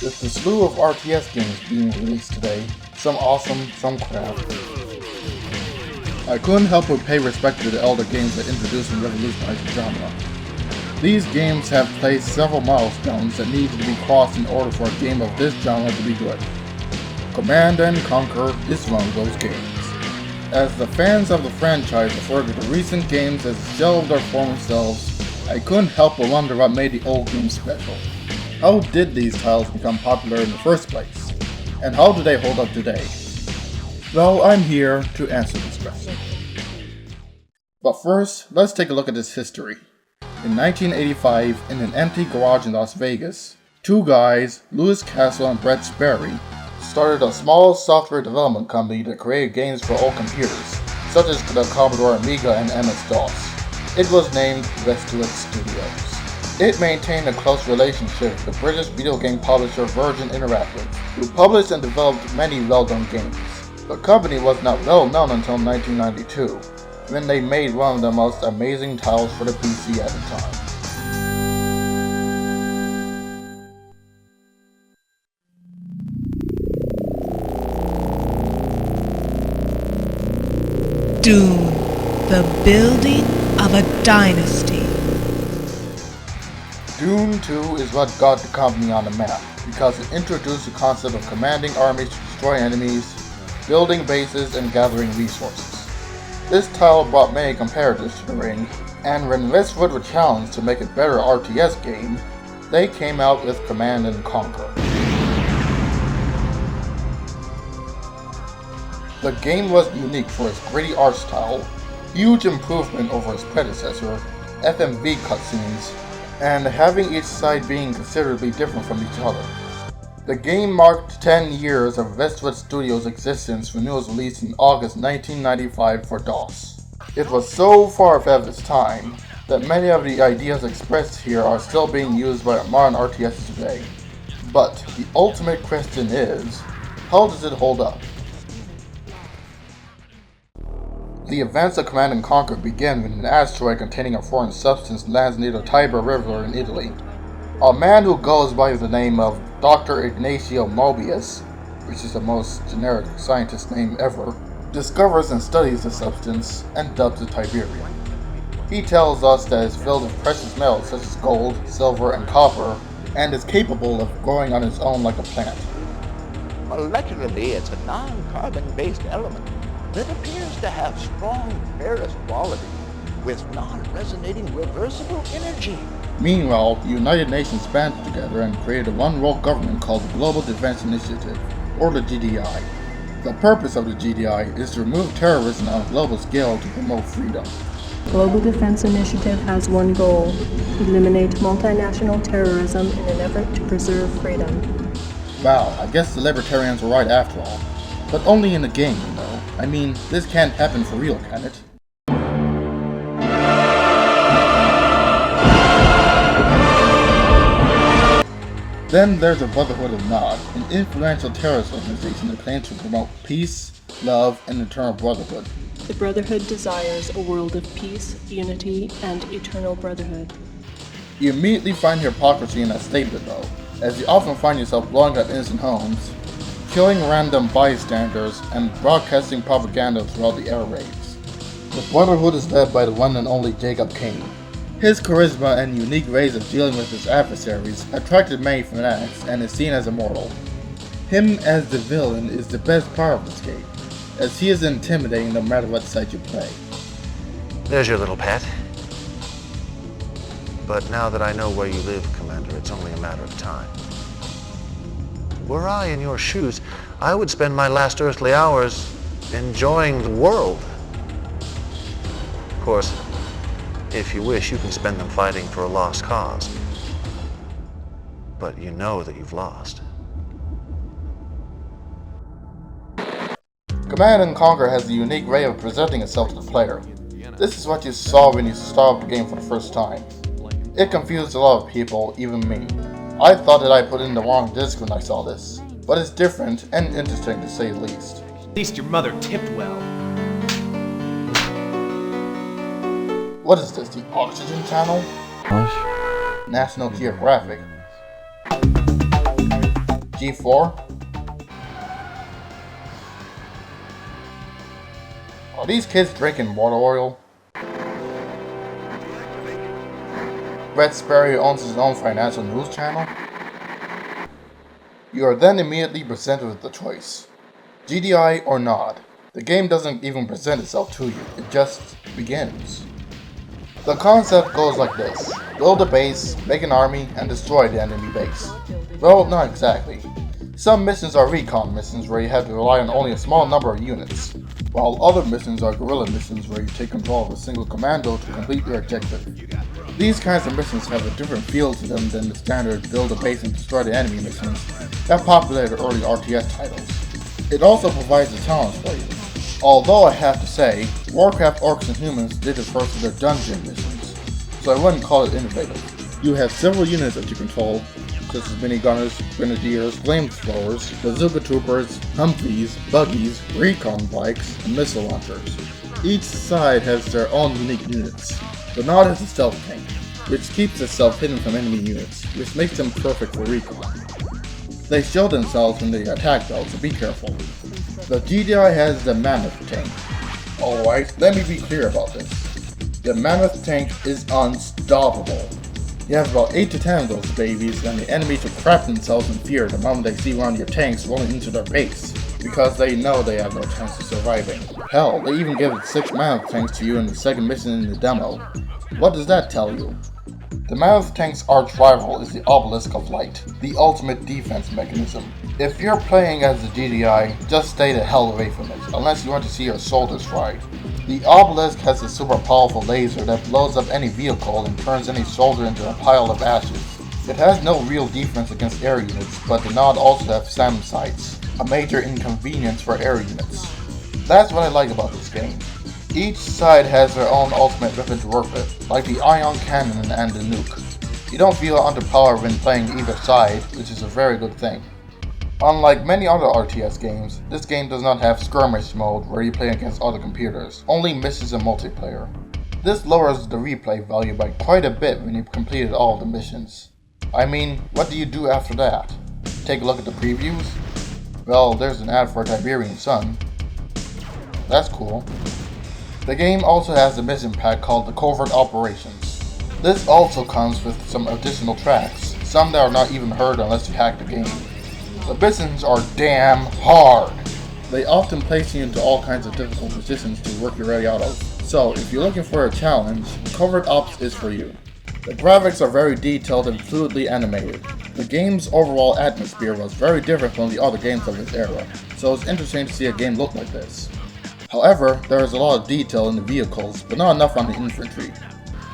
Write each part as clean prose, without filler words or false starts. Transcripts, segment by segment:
With the slew of RTS games being released today, some awesome, some crap, I couldn't help but pay respect to the elder games that introduced and revolutionized the genre. These games have placed several milestones that needed to be crossed in order for a game of this genre to be good. Command & Conquer is one of those games. As the fans of the franchise refer to the recent games as a shell of their former selves, I couldn't help but wonder what made the old games special. How did these titles become popular in the first place? And how do they hold up today? Well, I'm here to answer this question. But first, let's take a look at its history. In 1985, in an empty garage in Las Vegas, two guys, Louis Castle and Brett Sperry, started a small software development company that created games for old computers, such as the Commodore Amiga and MS-DOS. It was named Westwood Studios. It maintained a close relationship with the British video game publisher Virgin Interactive, who published and developed many well-known games. The company was not well known until 1992, when they made one of the most amazing titles for the PC at the time. Doom, the building of a dynasty. Doom 2 is what got the company on the map, because it introduced the concept of commanding armies to destroy enemies, building bases, and gathering resources. This title brought many competitors to the ring, and when Westwood were challenged to make a better RTS game, they came out with Command & Conquer. The game was unique for its gritty art style, huge improvement over its predecessor, FMV cutscenes, and having each side being considerably different from each other. The game marked 10 years of Westwood Studios' existence when it was released in August 1995 for DOS. It was so far ahead of its time that many of the ideas expressed here are still being used by modern RTSs today. But the ultimate question is, how does it hold up? The events of Command & Conquer begin when an asteroid containing a foreign substance lands near the Tiber River in Italy. A man who goes by the name of Dr. Ignacio Mobius, which is the most generic scientist name ever, discovers and studies the substance and dubs it Tiberium. He tells us that it's filled with precious metals such as gold, silver, and copper, and is capable of growing on its own like a plant. Molecularly, it's a non-carbon-based element that appears to have strong ferrous quality with non-resonating reversible energy. Meanwhile, the United Nations banded together and created a one-world government called the Global Defense Initiative, or the GDI. The purpose of the GDI is to remove terrorism on a global scale to promote freedom. Global Defense Initiative has one goal: eliminate multinational terrorism in an effort to preserve freedom. Wow, I guess the libertarians were right after all. But only in the game, you know. I mean, this can't happen for real, can it? Then there's the Brotherhood of Nod, an influential terrorist organization that claims to promote peace, love, and eternal brotherhood. The Brotherhood desires a world of peace, unity, and eternal brotherhood. You immediately find hypocrisy in that statement though, as you often find yourself blowing up innocent homes, killing random bystanders, and broadcasting propaganda throughout the air raids. The Brotherhood is led by the one and only Jacob Kane. His charisma and unique ways of dealing with his adversaries attracted many fanatics and is seen as immortal. Him as the villain is the best part of this game, as he is intimidating no matter what side you play. There's your little pet. But now that I know where you live, Commander, it's only a matter of time. Were I in your shoes, I would spend my last earthly hours enjoying the world. Of course, if you wish, you can spend them fighting for a lost cause. But you know that you've lost. Command & Conquer has a unique way of presenting itself to the player. This is what you saw when you start the game for the first time. It confused a lot of people, even me. I thought that I put in the wrong disc when I saw this, but it's different and interesting to say the least. At least your mother tipped well. What is this, the Oxygen Channel? National Geographic. G4? Are these kids drinking water oil? Red Sparrow owns his own financial news channel? You are then immediately presented with the choice. GDI or not. The game doesn't even present itself to you, it just begins. The concept goes like this. Build a base, make an army, and destroy the enemy base. Well, not exactly. Some missions are recon missions where you have to rely on only a small number of units, while other missions are guerrilla missions where you take control of a single commando to complete your objective. These kinds of missions have a different feel to them than the standard build a base and destroy the enemy missions that populated early RTS titles. It also provides a challenge for you. Although I have to say, Warcraft Orcs and Humans did it first with their dungeon missions, so I wouldn't call it innovative. You have several units that you control, such as minigunners, grenadiers, flamethrowers, bazooka troopers, Humvees, buggies, recon bikes, and missile launchers. Each side has their own unique units. The Nod has a stealth tank, which keeps itself hidden from enemy units, which makes them perfect for recon. They show themselves when they attack though, so be careful. The GDI has the Mammoth tank. Alright, let me be clear about this. The Mammoth tank is unstoppable. You have about 8 to 10 of those babies, and the enemies will crap themselves in fear the moment they see one of your tanks rolling into their base, because they know they have no chance of surviving. Hell, they even give it 6 Mammoth tanks to you in the second mission in the demo. What does that tell you? The Mammoth tank's arch rival is the Obelisk of Light, the ultimate defense mechanism. If you're playing as the GDI, just stay the hell away from it, unless you want to see your soldiers fry. The Obelisk has a super powerful laser that blows up any vehicle and turns any soldier into a pile of ashes. It has no real defense against air units, but the Nod also have SAM sights, a major inconvenience for air units. That's what I like about this game. Each side has their own ultimate weapon to work with, like the ion cannon and the nuke. You don't feel underpowered when playing either side, which is a very good thing. Unlike many other RTS games, this game does not have skirmish mode where you play against other computers, only missions and multiplayer. This lowers the replay value by quite a bit when you've completed all of the missions. I mean, what do you do after that? Take a look at the previews? Well, there's an ad for Tiberian Sun. That's cool. The game also has a mission pack called the Covert Operations. This also comes with some additional tracks, some that are not even heard unless you hack the game. The missions are damn hard. They often place you into all kinds of difficult positions to work your way out of. So if you're looking for a challenge, Covert Ops is for you. The graphics are very detailed and fluidly animated. The game's overall atmosphere was very different from the other games of its era, so it's interesting to see a game look like this. However, there is a lot of detail in the vehicles, but not enough on the infantry.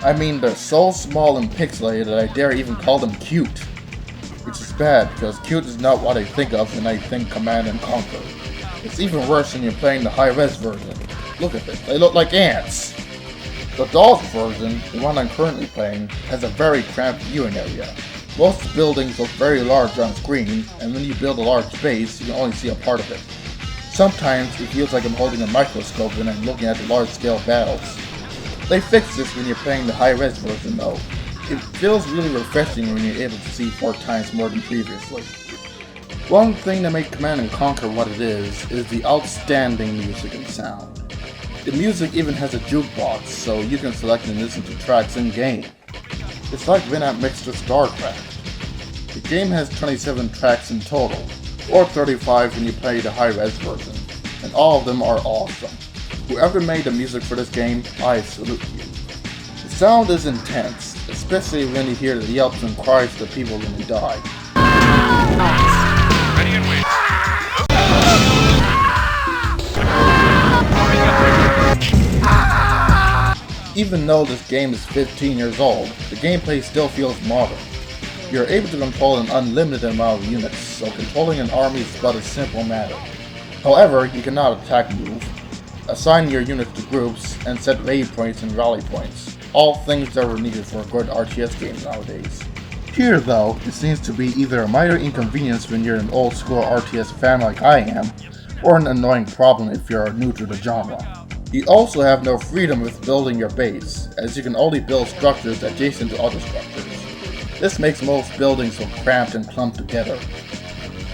I mean, they're so small and pixelated that I dare even call them cute. Which is bad, because cute is not what I think of when I think Command and Conquer. It's even worse when you're playing the high-res version. Look at it, they look like ants! The DOS version, the one I'm currently playing, has a very cramped viewing area. Most buildings look very large on screen, and when you build a large base, you can only see a part of it. Sometimes it feels like I'm holding a microscope when I'm looking at the large-scale battles. They fixed this when you're playing the high-res version though. It feels really refreshing when you're able to see 4 times more than previously. One thing that makes Command & Conquer what it is the outstanding music and sound. The music even has a jukebox, so you can select and listen to tracks in-game. It's like Winamp mixed with StarCraft. The game has 27 tracks in total, or 35 when you play the high-res version, and all of them are awesome. Whoever made the music for this game, I salute you. The sound is intense, especially when you hear the yelps and cries of the people when they die. Ready and wait. Even though this game is 15 years old, the gameplay still feels modern. You're able to control an unlimited amount of units, so controlling an army is but a simple matter. However, you cannot attack move, assign your units to groups, and set waypoints and rally points, all things that were needed for a good RTS game nowadays. Here though, it seems to be either a minor inconvenience when you're an old school RTS fan like I am, or an annoying problem if you're new to the genre. You also have no freedom with building your base, as you can only build structures adjacent to other structures. This makes most buildings so cramped and clumped together.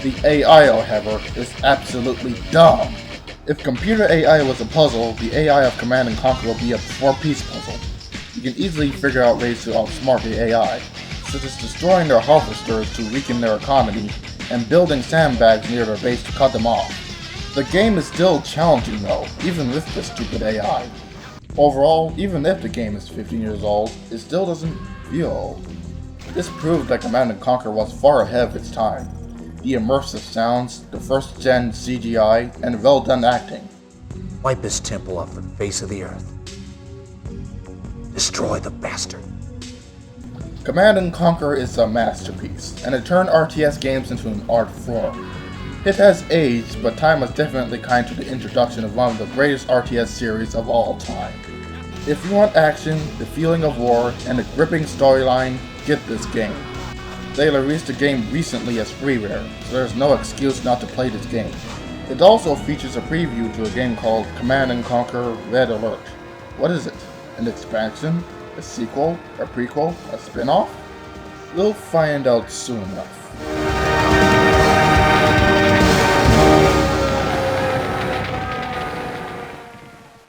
The AI, however, is absolutely dumb. If computer AI was a puzzle, the AI of Command & Conquer will be a 4-piece puzzle. You can easily figure out ways to outsmart the AI, such as destroying their harvesters to weaken their economy, and building sandbags near their base to cut them off. The game is still challenging though, even with this stupid AI. Overall, even if the game is 15 years old, it still doesn't feel old. This proved that Command & Conquer was far ahead of its time. The immersive sounds, the first-gen CGI, and well-done acting. Wipe this temple off the face of the earth. Destroy the bastard. Command & Conquer is a masterpiece, and it turned RTS games into an art form. It has aged, but time was definitely kind to the introduction of one of the greatest RTS series of all time. If you want action, the feeling of war, and a gripping storyline, get this game. They released the game recently as freeware, so there's no excuse not to play this game. It also features a preview to a game called Command & Conquer Red Alert. What is it? An expansion? A sequel? A prequel? A spin-off? We'll find out soon enough.